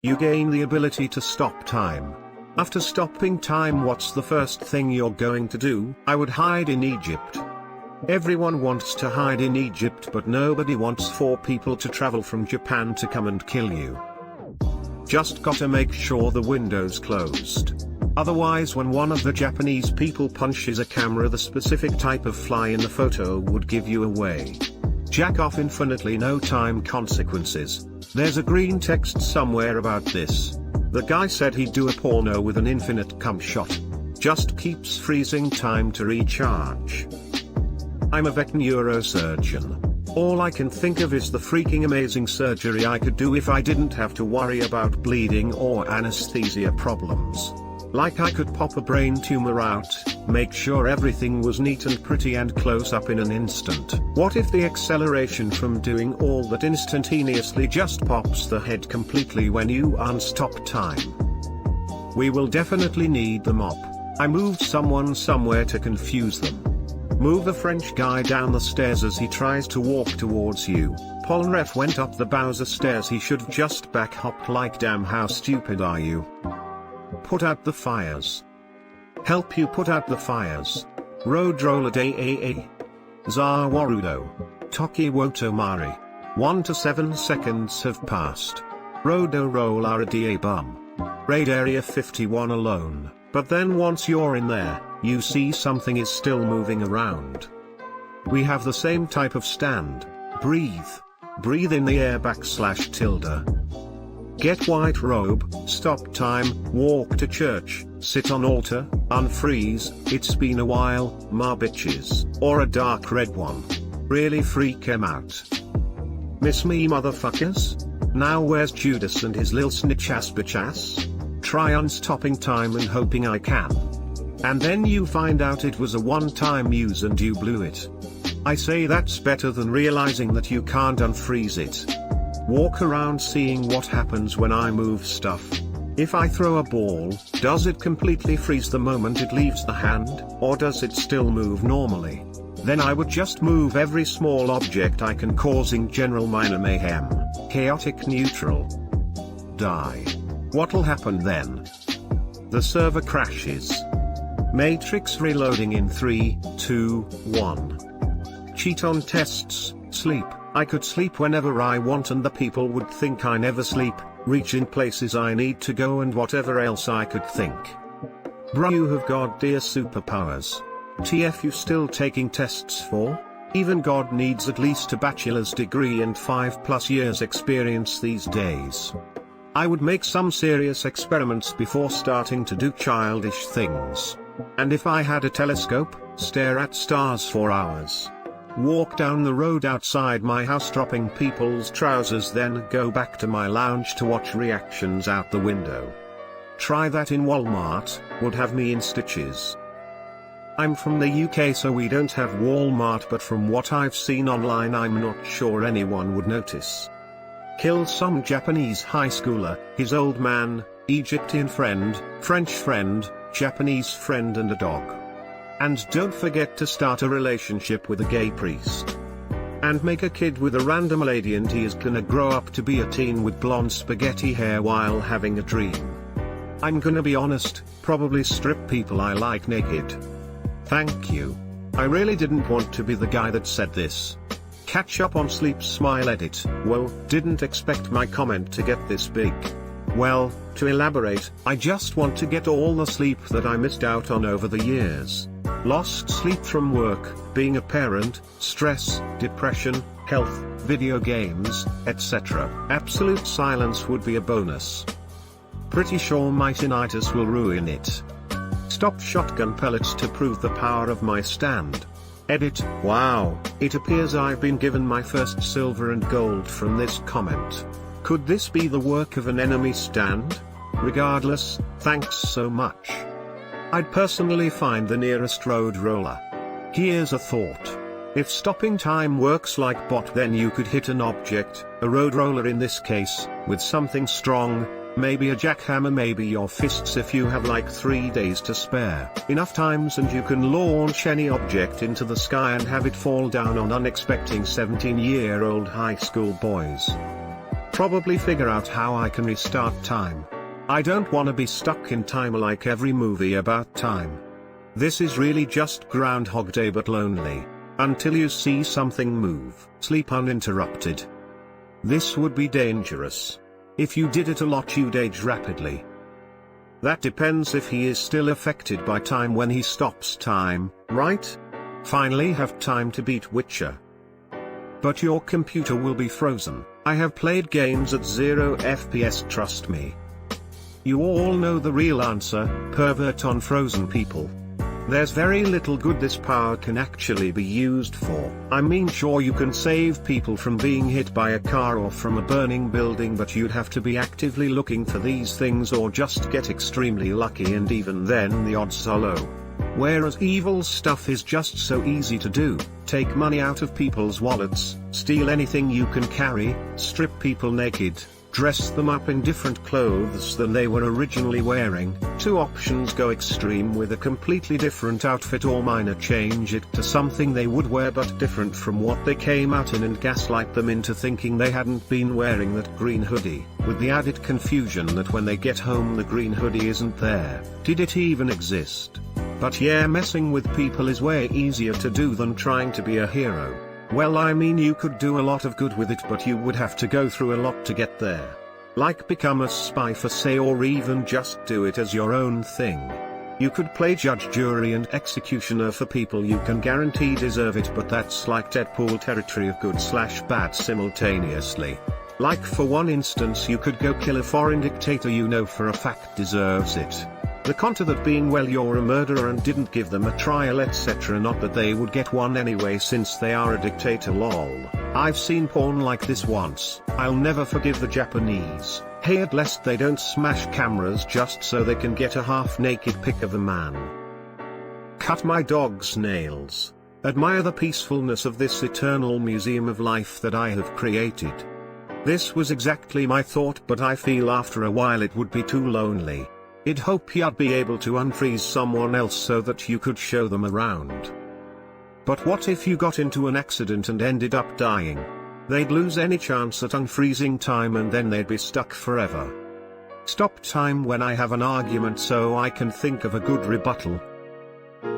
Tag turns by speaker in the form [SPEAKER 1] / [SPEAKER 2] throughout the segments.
[SPEAKER 1] You gain the ability to stop time. After stopping time, what's the first thing you're going to do? I would hide in Egypt. Everyone wants to hide in Egypt, but nobody wants 4 people to travel from Japan to come and kill you. Just gotta make sure the window's closed. Otherwise, when one of the Japanese people punches a camera, the specific type of fly in the photo would give you away. Jack off infinitely, no time consequences. There's a green text somewhere about this. The guy said he'd do a porno with an infinite cum shot. Just keeps freezing time to recharge. I'm a vet neurosurgeon. All I can think of is the freaking amazing surgery I could do if I didn't have to worry about bleeding or anesthesia problems. Like I could pop a brain tumor out, make sure everything was neat and pretty and close up in an instant. What if the acceleration from doing all that instantaneously just pops the head completely when you unstop time? We will definitely need the mop. I moved someone somewhere to confuse them. Move the French guy down the stairs as he tries to walk towards you. Polnareff went up the Bowser stairs, he should've just back hopped. Like, damn, how stupid are you? Put out the fires. Help you put out the fires. Road Roller Day AA. Zawarudo. Toki Wotomari. 1 to 7 seconds have passed. Rodo Roller Da Bum. Raid Area 51 alone. But then once you're in there, you see something is still moving around. We have the same type of stand. Breathe. Breathe in the air /tilde. Get white robe, stop time, walk to church, sit on altar, unfreeze, it's been a while, ma bitches. Or a dark red one. Really freak 'em out. Miss me, motherfuckers? Now where's Judas and his lil snitch ass bitch ass? Try unstopping time and hoping I can. And then you find out it was a one-time use and you blew it. I say that's better than realizing that you can't unfreeze it. Walk around seeing what happens when I move stuff. If I throw a ball, does it completely freeze the moment it leaves the hand, or does it still move normally? Then I would just move every small object I can, causing general minor mayhem. Chaotic neutral. Die. What'll happen then? The server crashes. Matrix reloading in 3, 2, 1. Cheat on tests, sleep. I could sleep whenever I want and the people would think I never sleep, reach in places I need to go and whatever else I could think. Bro, you have god dear superpowers. TF, you still taking tests for? Even God needs at least a bachelor's degree and 5+ years experience these days. I would make some serious experiments before starting to do childish things. And if I had a telescope, stare at stars for hours. Walk down the road outside my house dropping people's trousers, then go back to my lounge to watch reactions out the window. Try that in Walmart, would have me in stitches. I'm from the UK, so we don't have Walmart, but from what I've seen online I'm not sure anyone would notice. Kill some Japanese high schooler, his old man, Egyptian friend, French friend, Japanese friend and a dog. And don't forget to start a relationship with a gay priest. And make a kid with a random lady and he is gonna grow up to be a teen with blonde spaghetti hair while having a dream. I'm gonna be honest, probably strip people I like naked. Thank you. I really didn't want to be the guy that said this. Catch up on sleep, smile edit. Whoa, didn't expect my comment to get this big. Well, to elaborate, I just want to get all the sleep that I missed out on over the years. Lost sleep from work, being a parent, stress, depression, health, video games, etc. Absolute silence would be a bonus. Pretty sure my tinnitus will ruin it. Stop shotgun pellets to prove the power of my stand. Edit. Wow, it appears I've been given my first silver and gold from this comment. Could this be the work of an enemy stand? Regardless, thanks so much. I'd personally find the nearest road roller. Here's a thought. If stopping time works like bot, then you could hit an object, a road roller in this case, with something strong, maybe a jackhammer, maybe your fists if you have like 3 days to spare. Enough times and you can launch any object into the sky and have it fall down on unexpecting 17-year-old high school boys. probably figure out how I can restart time. I don't wanna be stuck in time like every movie about time. This is really just Groundhog Day but lonely. Until you see something move, sleep uninterrupted. This would be dangerous. If you did it a lot you'd age rapidly. That depends if he is still affected by time when he stops time, right? Finally have time to beat Witcher. But your computer will be frozen. I have played games at 0 FPS, trust me. You all know the real answer, pervert on frozen people. There's very little good this power can actually be used for. I mean, sure, you can save people from being hit by a car or from a burning building, but you'd have to be actively looking for these things or just get extremely lucky, and even then the odds are low. Whereas evil stuff is just so easy to do. Take money out of people's wallets, steal anything you can carry, strip people naked, dress them up in different clothes than they were originally wearing. Two options: go extreme with a completely different outfit, or minor change it to something they would wear but different from what they came out in, and gaslight them into thinking they hadn't been wearing that green hoodie, with the added confusion that when they get home the green hoodie isn't there. Did it even exist? But yeah, messing with people is way easier to do than trying to be a hero. Well, I mean, you could do a lot of good with it, but you would have to go through a lot to get there. Like become a spy for say, or even just do it as your own thing. You could play judge, jury and executioner for people you can guarantee deserve it, but that's like Deadpool territory of good/bad simultaneously. Like for one instance, you could go kill a foreign dictator you know for a fact deserves it. The counter that being, well, you're a murderer and didn't give them a trial etc, not that they would get one anyway since they are a dictator, lol. I've seen porn like this once. I'll never forgive the Japanese. Hate lest they don't smash cameras just so they can get a half-naked pic of a man. Cut my dog's nails. Admire the peacefulness of this eternal museum of life that I have created. This was exactly my thought, but I feel after a while it would be too lonely. I'd hope you'd be able to unfreeze someone else so that you could show them around. But what if you got into an accident and ended up dying? They'd lose any chance at unfreezing time and then they'd be stuck forever. Stop time when I have an argument so I can think of a good rebuttal.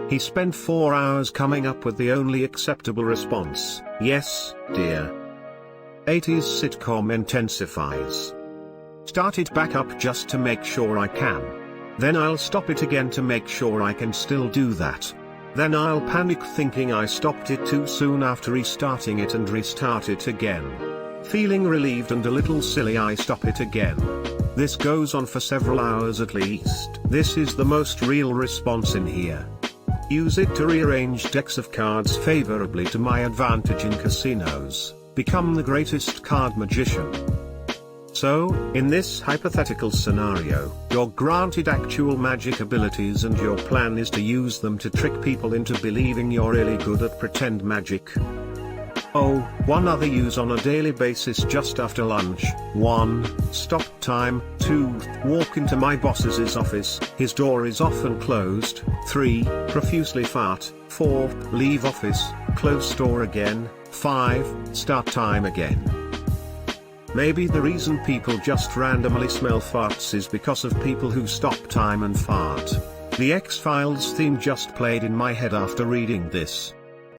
[SPEAKER 1] He spent 4 hours coming up with the only acceptable response: yes, dear. 80s sitcom intensifies. Start it back up just to make sure I can. Then I'll stop it again to make sure I can still do that. Then I'll panic thinking I stopped it too soon after restarting it and restart it again. Feeling relieved and a little silly, I stop it again. This goes on for several hours at least. This is the most real response in here. Use it to rearrange decks of cards favorably to my advantage in casinos. Become the greatest card magician. So, in this hypothetical scenario, you're granted actual magic abilities and your plan is to use them to trick people into believing you're really good at pretend magic. Oh, one other use on a daily basis just after lunch. 1. Stop time. 2. Walk into my boss's office, his door is often closed. 3. Profusely fart. 4. Leave office, close door again. 5. Start time again. Maybe the reason people just randomly smell farts is because of people who stop time and fart. The X-Files theme just played in my head after reading this.